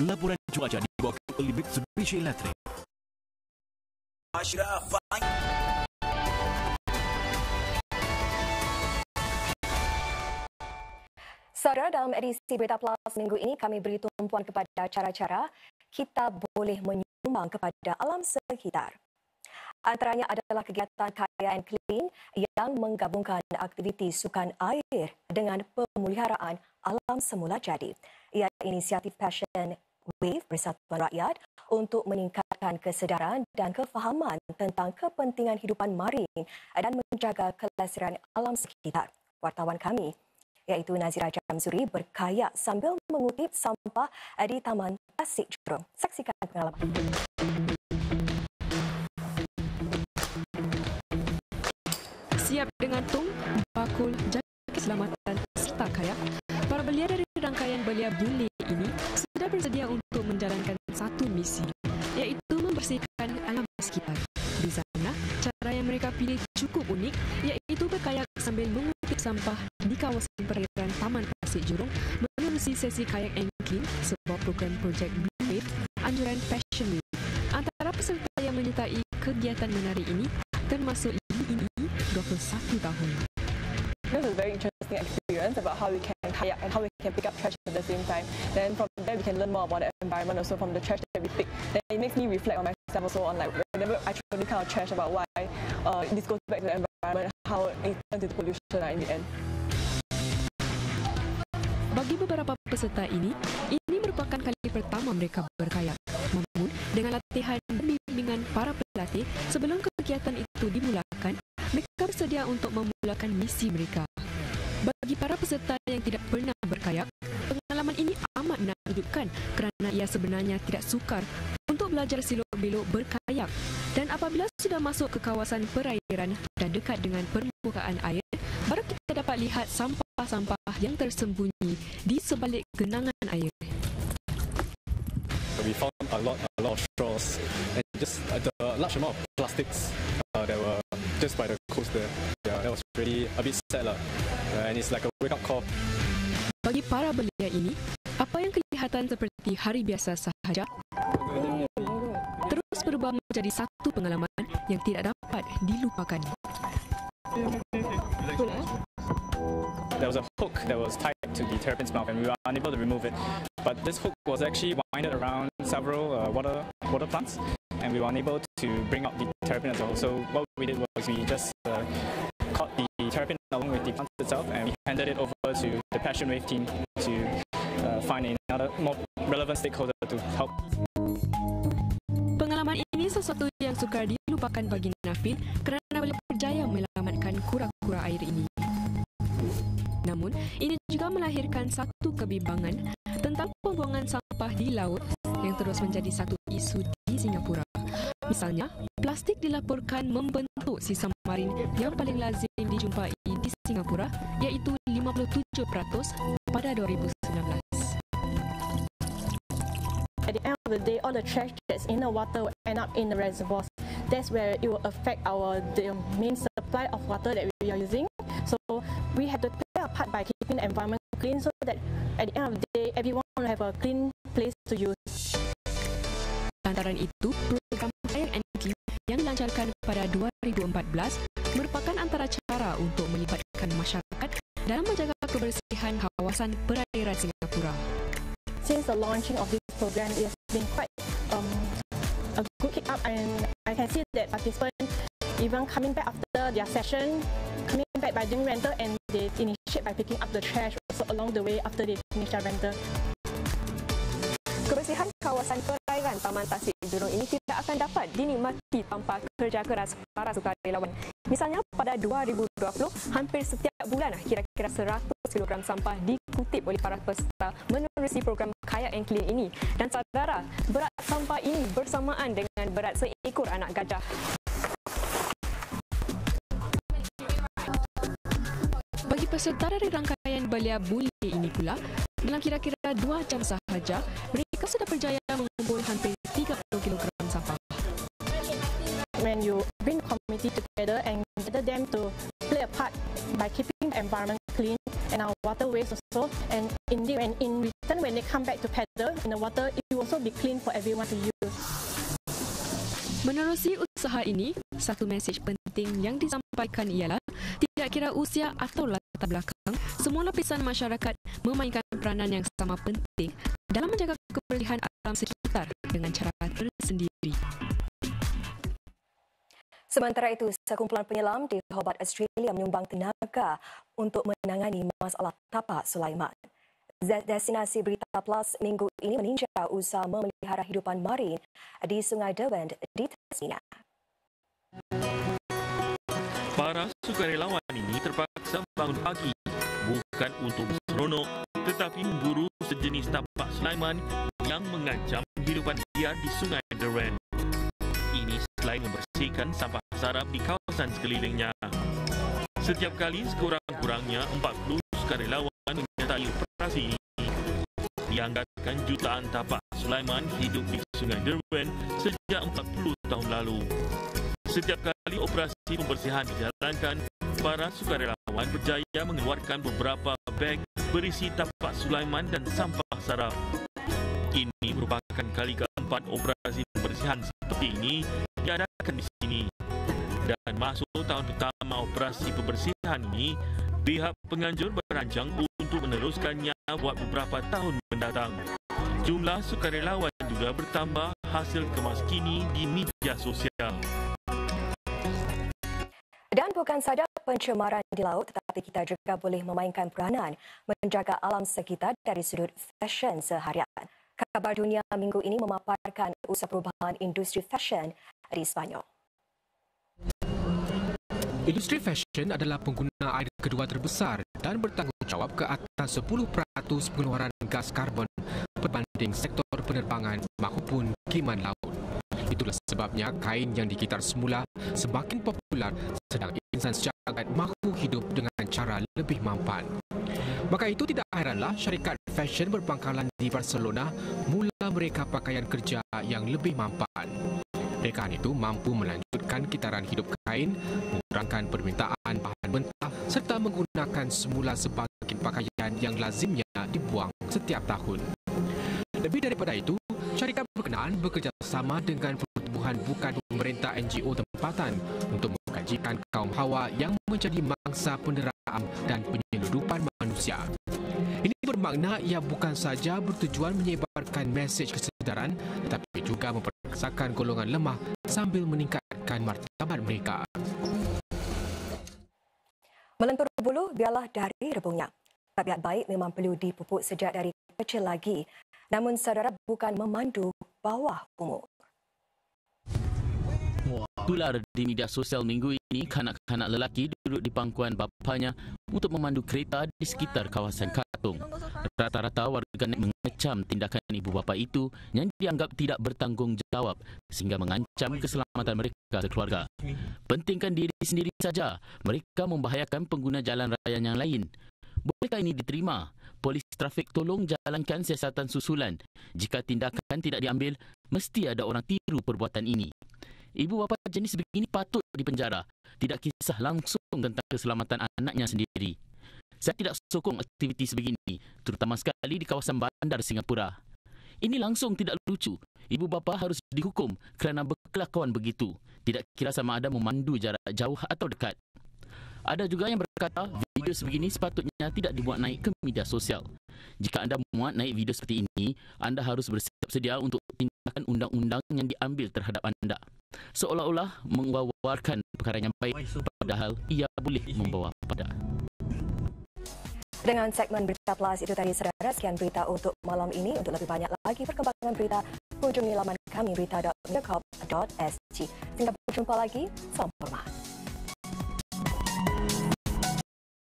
Laporan cuaca dibawakan oleh Mitsubishi Electric. Saudara, dalam edisi Berita Plus minggu ini, kami beri tumpuan kepada cara-cara kita boleh menyumbang kepada alam sekitar. Antaranya adalah kegiatan Kaya and Clean yang menggabungkan aktiviti sukan air dengan pemeliharaan alam semula jadi. Ia inisiatif Passion Wave Persatuan Rakyat untuk meningkatkan kesedaran dan kefahaman tentang kepentingan hidupan marin dan menjaga kelestarian alam sekitar. Wartawan kami iaitu Nazira Jamzuri berkayak sambil mengutip sampah di Taman Tasik Jurong. Saksikan pengalaman. Siap dengan tung, bakul, jaket keselamatan serta kayak, para belia dari rangkaian belia bule ini sudah bersedia untuk menjalankan satu misi, iaitu membersihkan alam sekitar. Di sana, cara yang mereka pilih cukup unik, iaitu berkayak sambil mengutip sampah di kawasan perairan Taman Tasik Jurong menerusi sesi Kayak and Clean, sebuah program projek Blue Wave anjuran Passion Week. Antara peserta yang menyertai kegiatan menarik ini termasuk ini 21 tahun. It was a very interesting experience about how we can kayak and how we can pick up trash at the same time. Then from there we can learn more about the environment also from the trash that we pick. Then it makes me reflect on myself also on like whenever I throw this kind of trash about why this goes back to the environment, how it turns into pollution in the end. Bagi beberapa peserta ini merupakan kali pertama mereka berkayak. Namun, dengan latihan dan bimbingan para pelatih sebelum kegiatan itu dimulakan, mereka bersedia untuk memulakan misi mereka. Bagi para peserta yang tidak pernah berkayak, pengalaman ini amat menakjubkan kerana ia sebenarnya tidak sukar untuk belajar silok-belok berkayak. Dan apabila sudah masuk ke kawasan perairan dan dekat dengan permukaan air, baru kita dapat lihat sampah-sampah yang tersembunyi di sebalik genangan air. We found a lot of straws and just the large amount of plastics that were just by the coast there. Yeah, that was really a bit sad lah. And it's like a wake-up call. Bagi para belia ini, apa yang kelihatan seperti hari biasa sahaja terus berubah menjadi satu pengalaman yang tidak dapat dilupakan. There was a hook that was tied to the terrapin's mouth and we were unable to remove it. But this hook was actually winded around several water plants and we were unable to bring out the terrapin as well. So what we did was we just caught the terrapin along with the plant itself and we handed it over to the Passion Wave team to find another more relevant stakeholder to help. Pengalaman ini sesuatu yang sukar dilupakan bagi Nafil kerana boleh berjaya menyelamatkan kura-kura air ini. Namun, ini juga melahirkan satu kebimbangan tentang pembuangan sampah di laut yang terus menjadi satu isu di Singapura. Misalnya, plastik dilaporkan membentuk sisa marin yang paling lazim dijumpai di Singapura, iaitu 57% pada 2019. At the end of the day, all the trash that's in the water will end up in the reservoirs. That's where it will affect the main supply of water that we are using. So we have to play our part by keeping the environment clean so that at the end of the day, everyone will have a clean place to use. Lantaran itu, program Kayak and Clean yang dilancarkan pada 2014 merupakan antara cara untuk melibatkan masyarakat dalam menjaga kebersihan kawasan perairan Singapura. Since the launching of this program, it has been quite a good kick up, and I can see that participants even coming back after their session, coming back by doing rental, and they initiate by picking up the trash also along the way after they finish their rental. Kebersihan kawasan perairan Taman Tasik Jurong ini tidak akan dapat dinikmati tanpa kerja keras para sukarelawan. Misalnya pada 2020, hampir setiap bulan kira-kira 100 kg sampah dikutip oleh para peserta menerusi program Kayak and Clean ini. Dan saudara, berat sampah ini bersamaan dengan berat seekor anak gajah. Bagi peserta dari rangkaian belia bule ini pula, dalam kira-kira 2 jam sahaja, mereka sudah berjaya mengumpul hampir 30 kg sampah. When you bring the community together and gather them to play a part by keeping the environment clean and our waterways also. And indeed, when in return, when they come back to paddle in the water, it will also be clean for everyone to use. Menerusi usaha ini, satu mesej penting yang disampaikan ialah tidak kira usia atau latar belakang, semua lapisan masyarakat memainkan peranan yang sama penting dalam menjaga kebersihan alam sekitar dengan cara tersendiri. Sementara itu, sekumpulan penyelam di Hobart, Australia menyumbang tenaga untuk menangani masalah tapak Sulaiman. Destinasi Berita Plus minggu ini meninjau usaha memelihara hidupan marin di Sungai Derwent di Tasmania. Para sukarelawan ini terpaksa bangun pagi bukan untuk seronok tetapi memburu sejenis tapak Sulaiman yang mengancam kehidupan liar di Sungai Derwent. Ini selain membersihkan sampah sarap di kawasan sekelilingnya. Setiap kali sekurang-kurangnya 40 sukarelawan menyertai operasi ini. Dianggarkan jutaan tapak Sulaiman hidup di Sungai Derwent sejak 40 tahun lalu. Setiap kali operasi pembersihan dijalankan, para sukarelawan berjaya mengeluarkan beberapa beg berisi tapak Sulaiman dan sampah sarap. Ini merupakan kali keempat operasi pembersihan seperti ini diadakan di sini. Dan masuk tahun pertama operasi pembersihan ini, pihak penganjur berancang untuk meneruskannya buat beberapa tahun mendatang. Jumlah sukarelawan juga bertambah hasil kemas kini di media sosial. Dan bukan saja pencemaran di laut, tetapi kita juga boleh memainkan peranan menjaga alam sekitar dari sudut fashion seharian. Khabar Dunia minggu ini memaparkan usaha perubahan industri fashion di Sepanyol. Industri fashion adalah pengguna air kedua terbesar dan bertanggungjawab ke atas 10% pengeluaran gas karbon berbanding sektor penerbangan maupun kiriman laut. Itulah sebabnya kain yang dikitar semula semakin popular sedang insan sejagat mahu hidup dengan cara lebih mampan. Maka itu tidak heranlah syarikat fashion berpangkalan di Barcelona mula mereka pakaian kerja yang lebih mampan. Rekaan itu mampu melanjutkan kitaran hidup kain, mengurangkan permintaan bahan mentah serta menggunakan semula sebagian pakaian yang lazimnya dibuang setiap tahun. Lebih daripada itu, syarikat berkenaan bekerjasama dengan pertubuhan bukan pemerintah NGO tempatan untuk mengkajikan kaum hawa yang menjadi mangsa penderaan dan penyeludupan manusia. Ini bermakna ia bukan saja bertujuan menyebarkan mesej kesedaran tetapi juga memperkasakan golongan lemah sambil meningkatkan martabat mereka. Melentur bulu biarlah dari rebungnya. Tabiat baik memang perlu dipupuk sejak dari kecil lagi. Namun saudara bukan memandu bawah umur. Tular di media sosial minggu ini, kanak-kanak lelaki duduk di pangkuan bapanya untuk memandu kereta di sekitar kawasan Katong. Rata-rata warganet mengecam tindakan ibu bapa itu yang dianggap tidak bertanggungjawab sehingga mengancam keselamatan mereka sekeluarga. Pentingkan diri sendiri saja, mereka membahayakan pengguna jalan raya yang lain. Bolehkah ini diterima? Polis trafik tolong jalankan siasatan susulan. Jika tindakan tidak diambil, mesti ada orang tiru perbuatan ini. Ibu bapa jenis begini patut dipenjara. Tidak kisah langsung tentang keselamatan anaknya sendiri. Saya tidak sokong aktiviti sebegini, terutama sekali di kawasan bandar Singapura. Ini langsung tidak lucu. Ibu bapa harus dihukum kerana berkelakuan begitu. Tidak kira sama ada memandu jarak jauh atau dekat. Ada juga yang berkata video sebegini sepatutnya tidak dimuat naik ke media sosial. Jika anda muat naik video seperti ini, anda harus bersiap sedia untuk tindakan undang-undang yang diambil terhadap anda. Seolah-olah mengeluarkan perkara yang baik, padahal ia boleh membawa pada. Dengan segmen Berita Plus itu tadi saudara, sekian berita untuk malam ini. Untuk lebih banyak lagi perkembangan berita, kunjungi laman kami berita.mediacorp.sg. Sehingga berjumpa lagi, salam hormat.